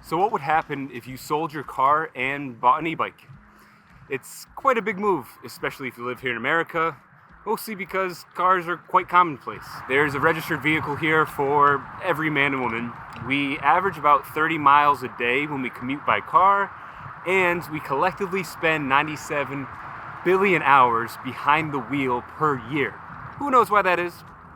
So what would happen if you sold your car and bought an e-bike? It's quite a big move, especially if you live here in America, mostly because cars are quite commonplace. There's a registered vehicle here for every man and woman. We average about 30 miles a day when we commute by car, and we collectively spend 97 billion hours behind the wheel per year. Who knows why that is?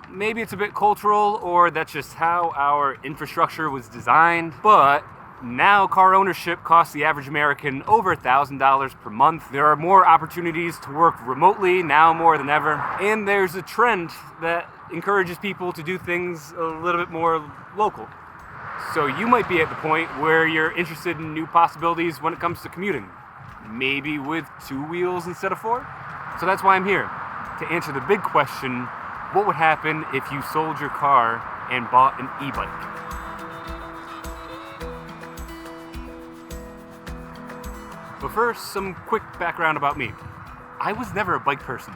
Maybe it's a bit cultural, or that's just how our infrastructure was designed, but now car ownership costs the average American over $1,000 per month. There are more opportunities to work remotely now more than ever, and there's a trend that encourages people to do things a little bit more local. So you might be at the point where you're interested in new possibilities when it comes to commuting, maybe with 2 wheels instead of 4. So that's why I'm here, to answer the big question: what would happen if you sold your car and bought an e-bike? But first, some quick background about me. I was never a bike person.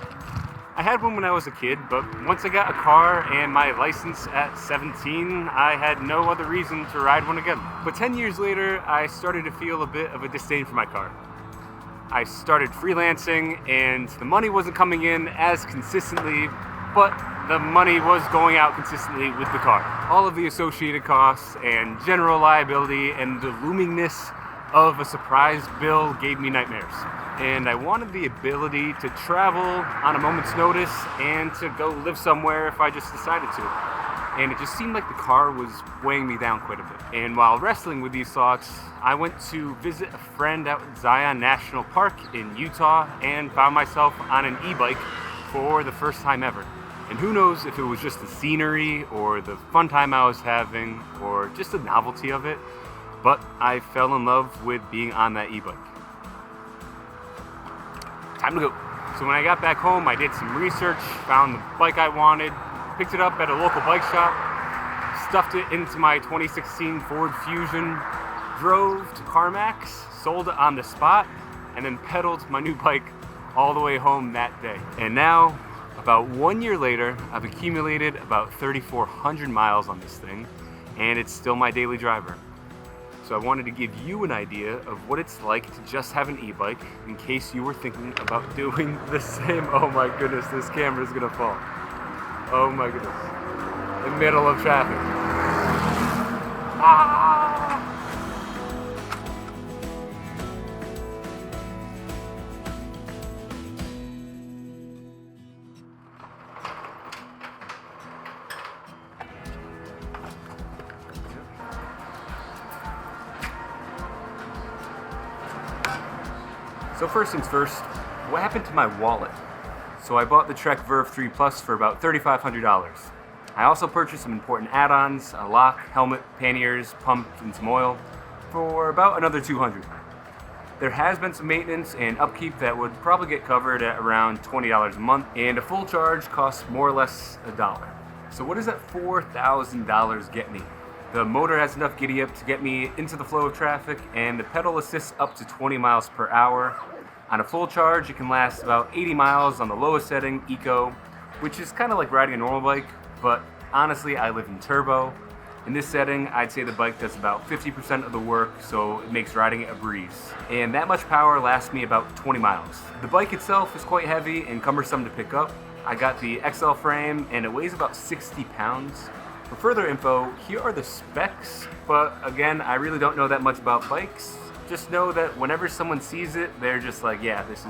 I had one when I was a kid, but once I got a car and my license at 17, I had no other reason to ride one again. But 10 years later, I started to feel a bit of a disdain for my car. I started freelancing, and the money wasn't coming in as consistently, but the money was going out consistently with the car. All of the associated costs and general liability and the loomingness of a surprise bill gave me nightmares. And I wanted the ability to travel on a moment's notice and to go live somewhere if I just decided to. And it just seemed like the car was weighing me down quite a bit. And while wrestling with these thoughts, I went to visit a friend out at Zion National Park in Utah and found myself on an e-bike for the first time ever. And who knows if it was just the scenery or the fun time I was having or just the novelty of it, but I fell in love with being on that e-bike. Time to go. So when I got back home, I did some research, found the bike I wanted, picked it up at a local bike shop, stuffed it into my 2016 Ford Fusion, drove to CarMax, sold it on the spot, and then pedaled my new bike all the way home that day. And now, about 1 year later, I've accumulated about 3,400 miles on this thing, and it's still my daily driver. So I wanted to give you an idea of what it's like to just have an e-bike in case you were thinking about doing the same. Oh my goodness, this camera is gonna fall. Oh my goodness. In the middle of traffic. Ah! So first things first, what happened to my wallet? So I bought the Trek Verve 3 Plus for about $3,500. I also purchased some important add-ons, a lock, helmet, panniers, pump, and some oil for about another $200. There has been some maintenance and upkeep that would probably get covered at around $20 a month, and a full charge costs more or less $1. So what does that $4,000 get me? The motor has enough giddy up to get me into the flow of traffic, and the pedal assists up to 20 miles per hour. On a full charge, it can last about 80 miles on the lowest setting, Eco, which is kind of like riding a normal bike, but honestly, I live in turbo. In this setting, I'd say the bike does about 50% of the work, so it makes riding it a breeze. And that much power lasts me about 20 miles. The bike itself is quite heavy and cumbersome to pick up. I got the XL frame, and it weighs about 60 pounds. For further info, here are the specs, but again, I really don't know that much about bikes. Just know that whenever someone sees it, they're just like, yeah, this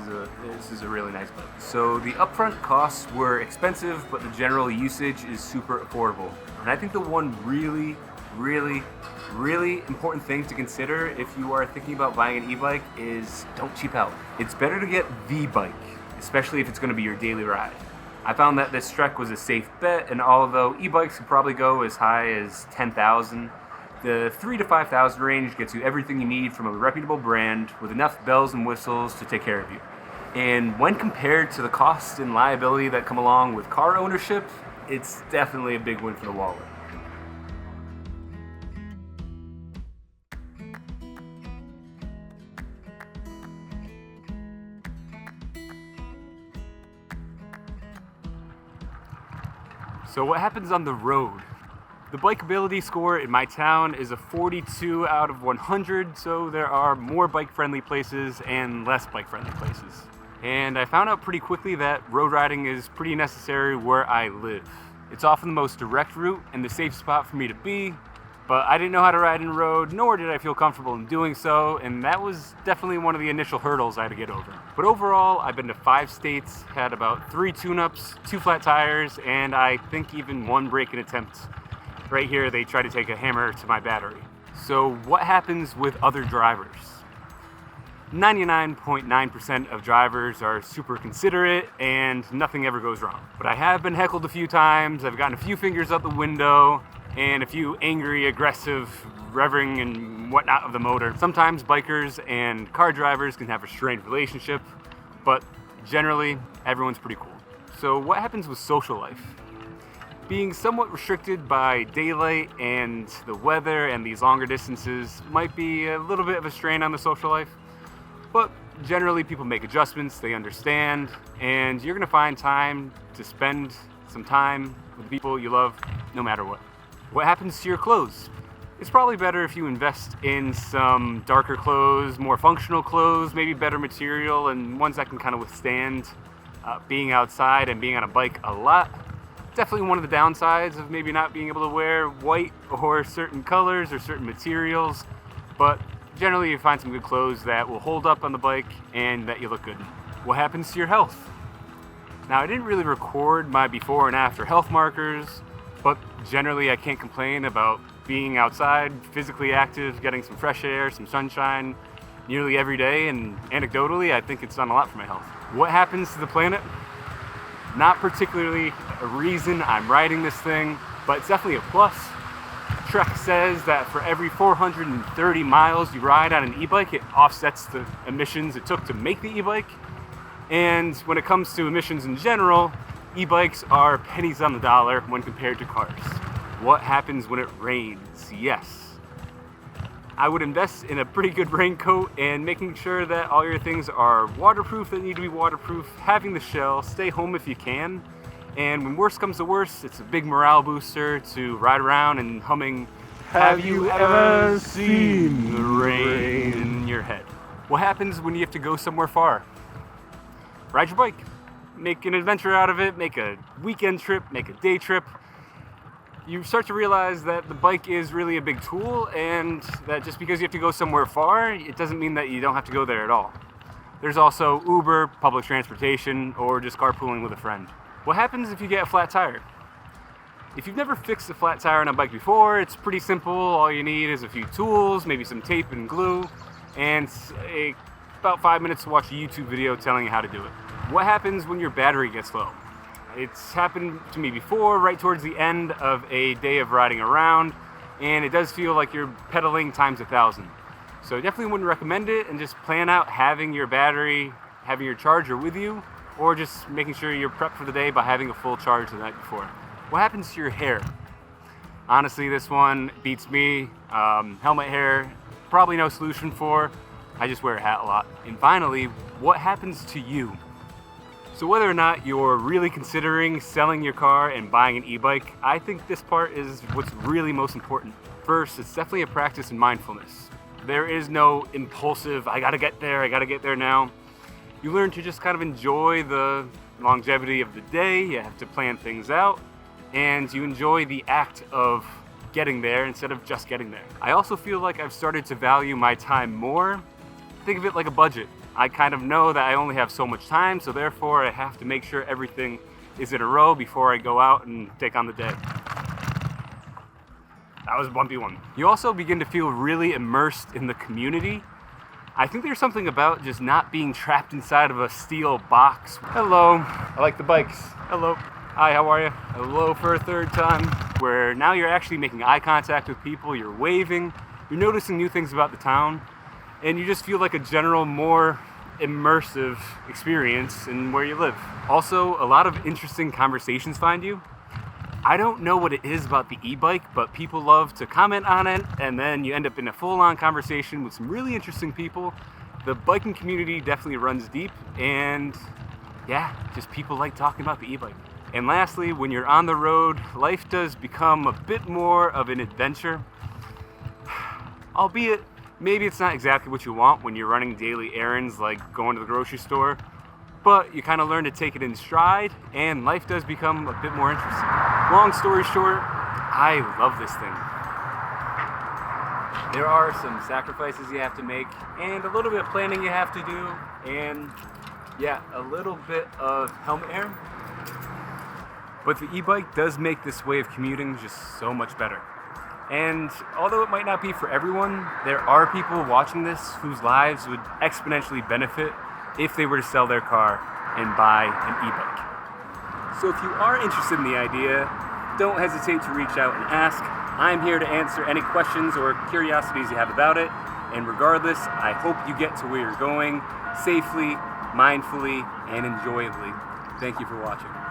is a really nice bike. So the upfront costs were expensive, but the general usage is super affordable. And I think the one really, really, really important thing to consider if you are thinking about buying an e-bike is don't cheap out. It's better to get the bike, especially if it's going to be your daily ride. I found that this Trek was a safe bet, and although e-bikes could probably go as high as $10,000, the $3,000 to $5,000 range gets you everything you need from a reputable brand with enough bells and whistles to take care of you. And when compared to the cost and liability that come along with car ownership, it's definitely a big win for the wallet. So what happens on the road? The bikeability score in my town is a 42 out of 100, so there are more bike-friendly places and less bike-friendly places. And I found out pretty quickly that road riding is pretty necessary where I live. It's often the most direct route and the safe spot for me to be, but I didn't know how to ride in the road, nor did I feel comfortable in doing so, and that was definitely one of the initial hurdles I had to get over. But overall, I've been to 5 states, had about 3 tune-ups, 2 flat tires, and I think even 1 break-in attempt. Right here, they try to take a hammer to my battery. So what happens with other drivers? 99.9% of drivers are super considerate and nothing ever goes wrong. But I have been heckled a few times, I've gotten a few fingers out the window, and a few angry, aggressive revving and whatnot of the motor. Sometimes bikers and car drivers can have a strained relationship, but generally, everyone's pretty cool. So what happens with social life? Being somewhat restricted by daylight and the weather and these longer distances might be a little bit of a strain on the social life, but generally people make adjustments, they understand, and you're gonna find time to spend some time with the people you love no matter what. What happens to your clothes? It's probably better if you invest in some darker clothes, more functional clothes, maybe better material, and ones that can kind of withstand being outside and being on a bike a lot. Definitely one of the downsides of maybe not being able to wear white or certain colors or certain materials, but generally you find some good clothes that will hold up on the bike and that you look good in. What happens to your health? Now, I didn't really record my before and after health markers, but generally I can't complain about being outside, physically active, getting some fresh air, some sunshine nearly every day, and anecdotally I think it's done a lot for my health. What happens to the planet? Not particularly a reason I'm riding this thing, but it's definitely a plus. Trek says that for every 430 miles you ride on an e-bike, it offsets the emissions it took to make the e-bike. And when it comes to emissions in general, e-bikes are pennies on the dollar when compared to cars. What happens when it rains? Yes. I would invest in a pretty good raincoat and making sure that all your things are waterproof that need to be waterproof, having the shell, stay home if you can, and when worst comes to worst, it's a big morale booster to ride around and humming, "Have you ever seen the rain?" in your head. What happens when you have to go somewhere far? Ride your bike. Make an adventure out of it, make a weekend trip, make a day trip. You start to realize that the bike is really a big tool, and that just because you have to go somewhere far, it doesn't mean that you don't have to go there at all. There's also Uber, public transportation, or just carpooling with a friend. What happens if you get a flat tire? If you've never fixed a flat tire on a bike before, it's pretty simple. All you need is a few tools, maybe some tape and glue, and about 5 minutes to watch a YouTube video telling you how to do it. What happens when your battery gets low? It's happened to me before, right towards the end of a day of riding around, and it does feel like you're pedaling times 1,000. So definitely wouldn't recommend it, and just plan out having your battery, having your charger with you, or just making sure you're prepped for the day by having a full charge the night before. What happens to your hair? Honestly, this one beats me. Helmet hair, probably no solution for. I just wear a hat a lot. And finally, what happens to you? So whether or not you're really considering selling your car and buying an e-bike, I think this part is what's really most important. First, it's definitely a practice in mindfulness. There is no impulsive, I gotta get there now. You learn to just kind of enjoy the longevity of the day, you have to plan things out, and you enjoy the act of getting there instead of just getting there. I also feel like I've started to value my time more. Think of it like a budget. I kind of know that I only have so much time, so therefore I have to make sure everything is in a row before I go out and take on the day. That was a bumpy one. You also begin to feel really immersed in the community. I think there's something about just not being trapped inside of a steel box. Hello. I like the bikes. Hello. Hi, how are you? Hello for a third time. Where now you're actually making eye contact with people, you're waving, you're noticing new things about the town, and you just feel like a general more immersive experience in where you live. Also, a lot of interesting conversations find you. I don't know what it is about the e-bike, but people love to comment on it, and then you end up in a full-on conversation with some really interesting people. The biking community definitely runs deep, and yeah, just people like talking about the e-bike. And lastly, when you're on the road, life does become a bit more of an adventure. Albeit, maybe it's not exactly what you want when you're running daily errands like going to the grocery store, but you kind of learn to take it in stride, and life does become a bit more interesting. Long story short, I love this thing. There are some sacrifices you have to make, and a little bit of planning you have to do, and yeah, a little bit of helmet hair. But the e-bike does make this way of commuting just so much better. And although it might not be for everyone, there are people watching this whose lives would exponentially benefit if they were to sell their car and buy an e-bike. So if you are interested in the idea, don't hesitate to reach out and ask. I'm here to answer any questions or curiosities you have about it. And regardless, I hope you get to where you're going safely, mindfully, and enjoyably. Thank you for watching.